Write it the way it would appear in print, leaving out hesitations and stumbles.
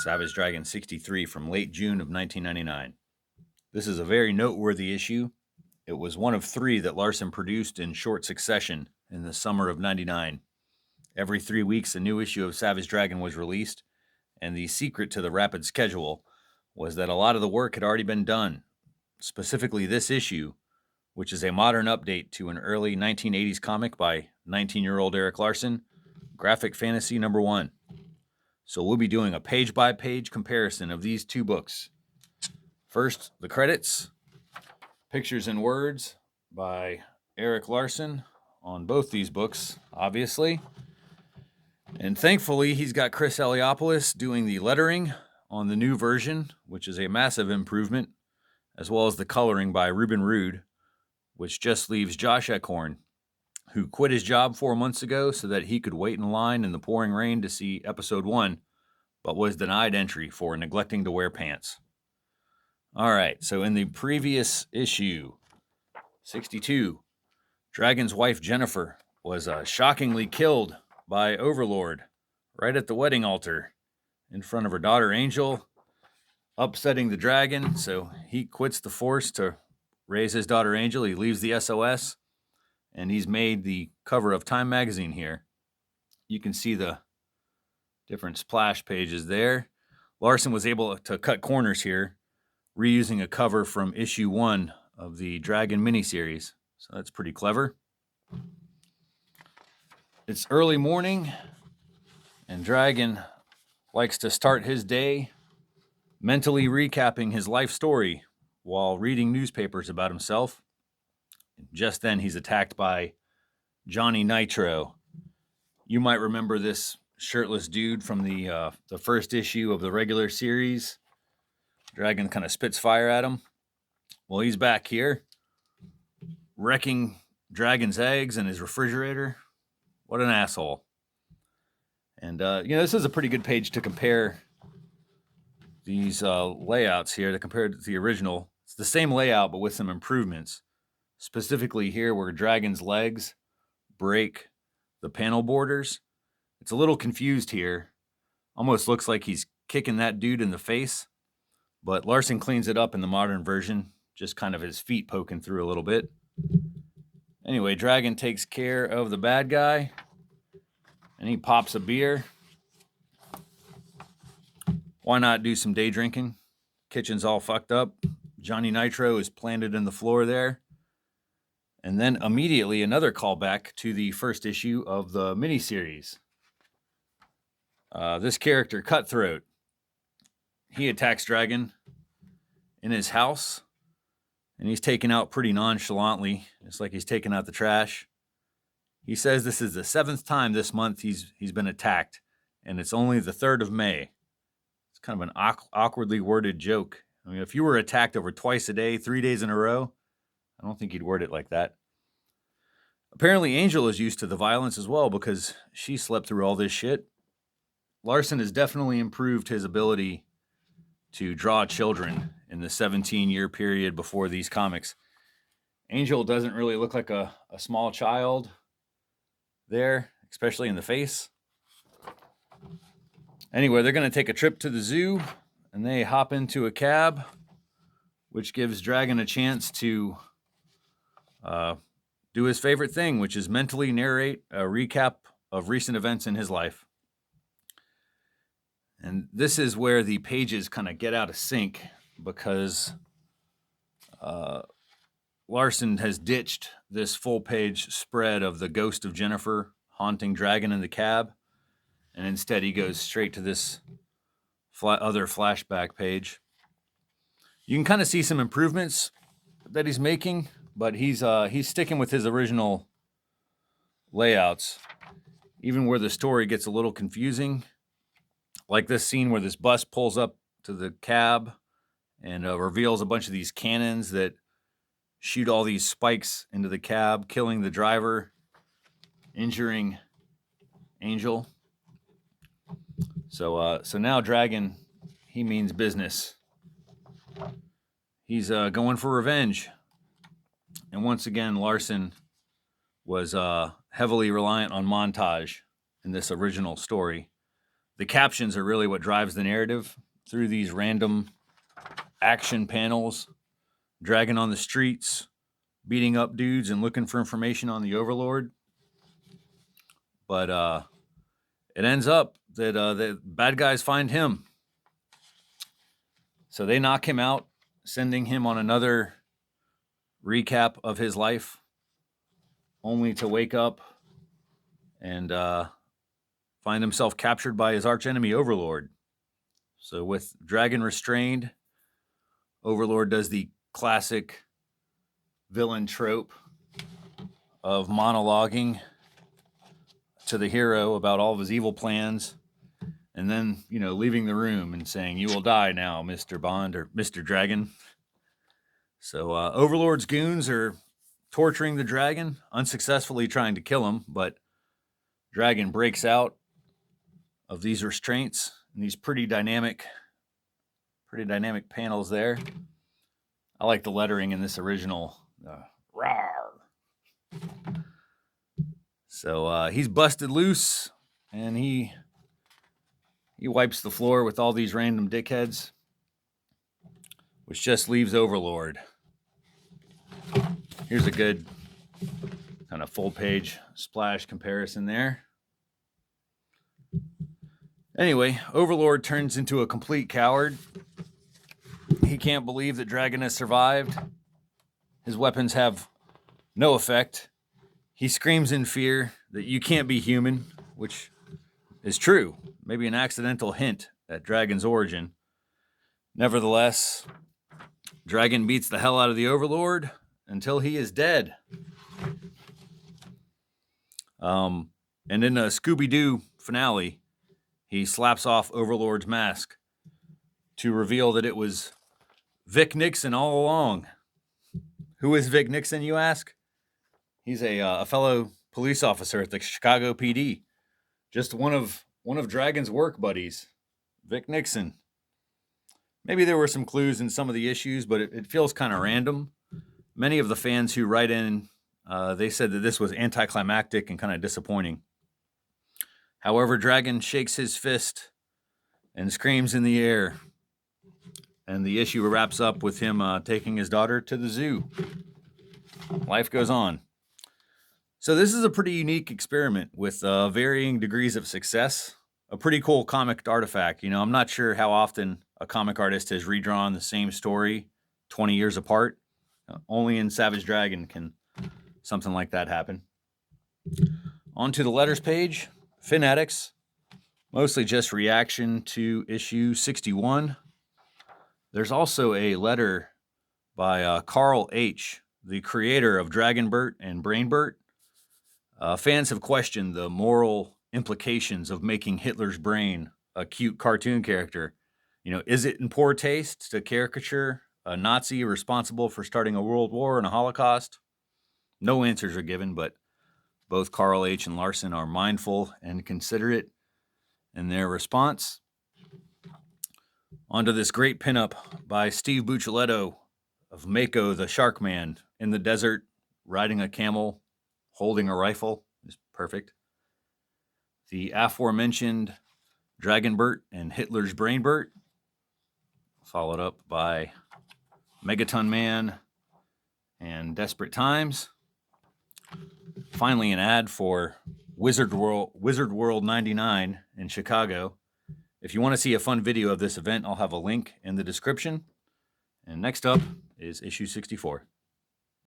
Savage Dragon 63 from late June of 1999. This is a very noteworthy issue. It was one of three that Larson produced in short succession in the summer of 99. Every 3 weeks, a new issue of Savage Dragon was released, and the secret to the rapid schedule was that a lot of the work had already been done. Specifically, this issue, which is a modern update to an early 1980s comic by 19-year-old Eric Larson, Graphic Fantasy number 1. So we'll be doing a page-by-page comparison of these two books. First, the credits, pictures and words by Eric Larson on both these books, obviously. And thankfully, he's got Chris Eliopoulos doing the lettering on the new version, which is a massive improvement, as well as the coloring by Ruben Rude, which just leaves Josh Eckhorn, who quit his job 4 months ago so that he could wait in line in the pouring rain to see episode 1, but was denied entry for neglecting to wear pants. All right, so in the previous issue, 62, Dragon's wife Jennifer was shockingly killed by Overlord right at the wedding altar in front of her daughter Angel, upsetting the dragon. So he quits the force to raise his daughter Angel. He leaves the SOS, and he's made the cover of Time magazine here. You can see the different splash pages there. Larson was able to cut corners here, reusing a cover from issue 1 of the Dragon miniseries. So that's pretty clever. It's early morning, and Dragon likes to start his day mentally recapping his life story while reading newspapers about himself. Just then, he's attacked by Johnny Nitro. You might remember this shirtless dude from the first issue of the regular series. Dragon kind of spits fire at him. Well, he's back here, wrecking Dragon's eggs in his refrigerator. What an asshole. And, this is a pretty good page to compare these layouts here, to compare it to the original. It's the same layout, but with some improvements. Specifically here where Dragon's legs break the panel borders. It's a little confused here. Almost looks like he's kicking that dude in the face. But Larson cleans it up in the modern version. Just kind of his feet poking through a little bit. Anyway, Dragon takes care of the bad guy. And he pops a beer. Why not do some day drinking? Kitchen's all fucked up. Johnny Nitro is planted in the floor there. And then immediately another callback to the first issue of the miniseries. This character, Cutthroat, he attacks Dragon in his house, and he's taken out pretty nonchalantly. It's like he's taking out the trash. He says this is the 7th time this month he's been attacked, and it's only the 3rd of May. It's kind of an awkwardly worded joke. I mean, if you were attacked over twice a day, 3 days in a row, I don't think he'd word it like that. Apparently, Angel is used to the violence as well because she slept through all this shit. Larson has definitely improved his ability to draw children in the 17-year period before these comics. Angel doesn't really look like a small child there, especially in the face. Anyway, they're going to take a trip to the zoo, and they hop into a cab, which gives Dragon a chance to do his favorite thing, which is mentally narrate a recap of recent events in his life. And this is where the pages kind of get out of sync because Larson has ditched this full-page spread of the ghost of Jennifer haunting Dragon in the cab, and instead he goes straight to this other flashback page. You can kind of see some improvements that he's making, but he's sticking with his original layouts, even where the story gets a little confusing. Like this scene where this bus pulls up to the cab and reveals a bunch of these cannons that shoot all these spikes into the cab, killing the driver, injuring Angel. So now Dragon, he means business. He's going for revenge. And once again, Larson was heavily reliant on montage in this original story. the captions are really what drives the narrative through these random action panels, Dragon on the streets, beating up dudes and looking for information on the Overlord. But it ends up that the bad guys find him. So they knock him out, sending him on another recap of his life, only to wake up and find himself captured by his archenemy Overlord. So with Dragon restrained, Overlord does the classic villain trope of monologuing to the hero about all of his evil plans, and then, leaving the room and saying, "You will die now, Mr. Bond," or Mr. Dragon. So Overlord's goons are torturing the Dragon, unsuccessfully trying to kill him, but Dragon breaks out of these restraints and these pretty dynamic panels there. I like the lettering in this original. Rawr. So he's busted loose, and he wipes the floor with all these random dickheads, which just leaves Overlord. Here's a good kind of full page splash comparison there. Anyway, Overlord turns into a complete coward. He can't believe that Dragon has survived. His weapons have no effect. He screams in fear that you can't be human, which is true. Maybe an accidental hint at Dragon's origin. Nevertheless, Dragon beats the hell out of the Overlord until he is dead. And in a Scooby-Doo finale, he slaps off Overlord's mask to reveal that it was Vic Nixon all along. Who is Vic Nixon, you ask? He's a fellow police officer at the Chicago PD. Just one of Dragon's work buddies, Vic Nixon. Maybe there were some clues in some of the issues, but it feels kind of random. Many of the fans who write in, they said that this was anticlimactic and kind of disappointing. However, Dragon shakes his fist and screams in the air. And the issue wraps up with him taking his daughter to the zoo. Life goes on. So this is a pretty unique experiment with varying degrees of success. A pretty cool comic artifact. I'm not sure how often a comic artist has redrawn the same story 20 years apart. Only in Savage Dragon can something like that happen. On to the letters page. Fanatics. Mostly just reaction to issue 61. There's also a letter by Carl H., the creator of Dragonbert and Brainbert. Fans have questioned the moral implications of making Hitler's brain a cute cartoon character. Is it in poor taste to caricature a Nazi responsible for starting a world war and a Holocaust? No answers are given, but both Carl H. and Larson are mindful and considerate in their response. Onto this great pinup by Steve Buccellato of Mako the Shark Man in the desert, riding a camel, holding a rifle. Is perfect. The aforementioned Dragonbert and Hitler's Brainbert, followed up by Megaton Man and Desperate Times. Finally, an ad for Wizard World 99 in Chicago. If you want to see a fun video of this event, I'll have a link in the description. And next up is issue 64.